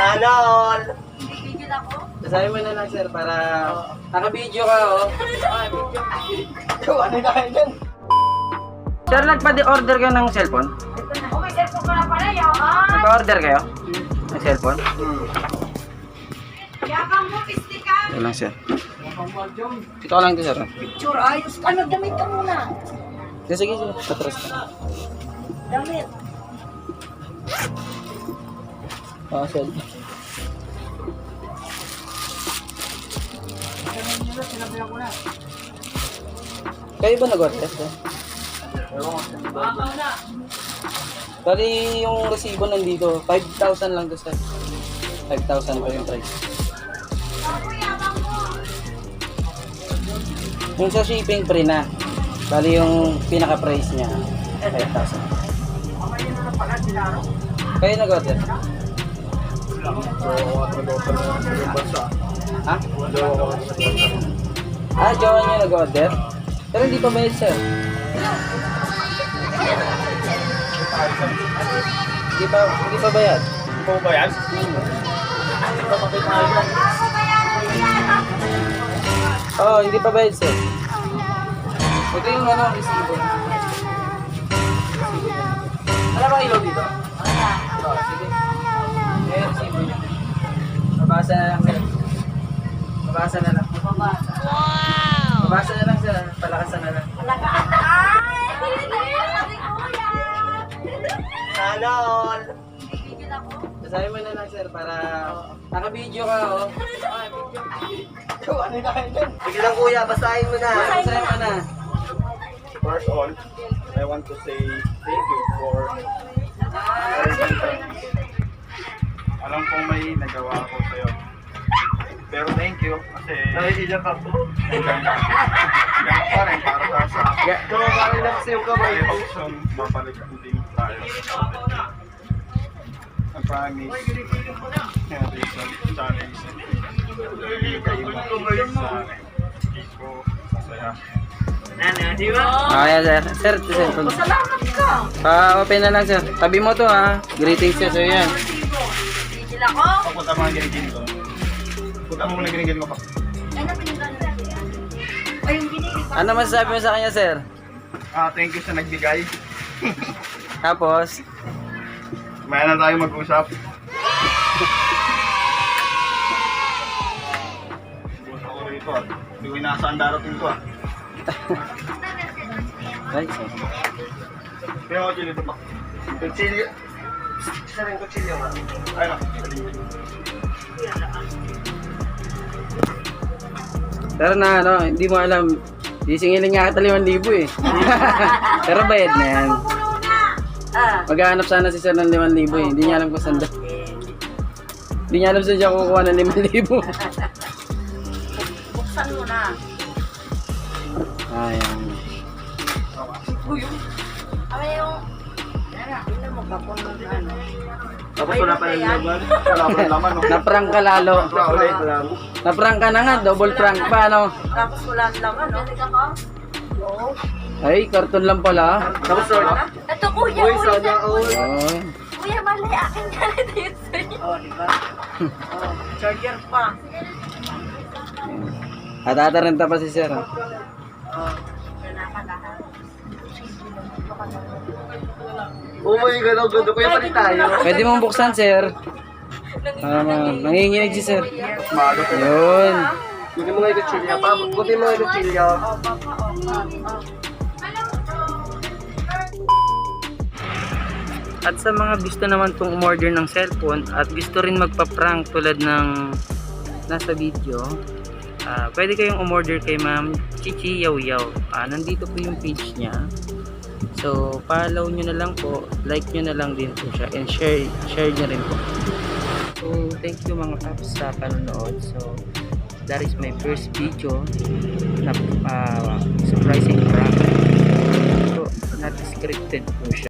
Sana all. Bibigyan ako. Basahin mo na lang sir para naka-video ka oh. Ano na kayo dyan? Sir, nagpa-order kayo ng cellphone? Oh, may cellphone ka na pala, yaman. Nagpa-order kayo? Ng cellphone? Yakang mo, pisti ka. Ito lang sir. Ito lang ito sir. Picture, ayos ka. Damit ka muna. Sige, patras ka. Damit. Sir. Kayo ba nag-order sir? Bali yung resibo nandito, 5,000 lang to sir. 5,000 pa yung price. Yung sa shipping free na. Bali yung pinaka-price niya, 5,000. Kayo nag-order? Ha? Jowa niyo nag-order? Pero hindi pa bayad sir. Hindi pa bayad. Hindi po ba yan? Oo, hindi pa bayad sir. Ito yung resibo. Alam ba ilaw dito? Sige. Ayan, resibo niya. Mabasa na lang sir. Mabasa na lang. Mabasa na lang sir. Palakasan na lang. Sana all. Bibigyan ako. Basahin mo na lang sir para naka-video ka oh. Ano na kayo dyan? Sige lang kuya, basahin mo na. Basahin mo na. First all, I want to say thank you for everything. Alam kong may nagawa ako sa'yo. Pero thank you kasi Nakikita ka po. hanggang pa rin para sa akin. Gawa ka rin lang sa iyong kamay. May option, mapalitan din tayo. I promise, reason, challenge, ibigay mo sa akin. Hindi ko masaya. Di ba? Ayan sir. Sir, cellphone. Salamat ka. Open na lang sir. Tabi mo to ha. Greetings sir. So yan. Bibigyan ako. Papunta mo ang ginigin ko. Punta mo muna ginigin ko pa. Ano pinigyan mo? O yung binili ko. Ano masasabi mo sa kanya sir? Thank you sa nagbigay. Tapos, Maya na tayo mag-usap. Bukas ako rito ah. Hindi ko inaasahan darating ko ah. right sir. Kaya ako dito pa. Kutsilyo. Isa rin kutsilyo nga. Ayun ah. Pero na ano, hindi mo alam. Sisingilin nga ata 5,000 eh. Pero bayad na yan. Maghahanap sana si sir ng 5,000 eh. Hindi niya alam kung saan daw. Hindi niya alam saan siya kukuha ng 5,000. Buksan mo na. Ayan. Ama yung... Ano mo, kapon mo na ano. Tapos wala pa rin laban. Wala ko ng laman no. Na-prank ka lalo. Ulit lang. Na-prank ka na nga. Double prank pa ano. Tapos wala naman, no? Oo. Ay, karton lang pala. Tapos wala. Ito kuya, Uy, kuya. sana all. Ay. Kuya, mali. Akin galit yun sa'yo. Oo, di ba? Oo. Charger pa. At ataranta pa si sir. Oh my God, ang ganda. Kuya pa rin tayo. Pwede mong buksan sir. Nanginginig si sir. Malo ko. Yun. Buti mo nga yung kutsilyo. Buti mo nga yung kutsilyo. At sa mga gusto naman pong umorder ng cellphone at gusto rin magpa-prank tulad ng nasa video, pwede kayong umorder kay Ma'am Chichi Yaw Yaw. Nandito po yung page niya. So, follow nyo na lang po, like nyo na lang din po siya, and share nyo rin po. So, thank you mga paps sa panonood. So, that is my first video na surprising prank. So, not scripted po siya.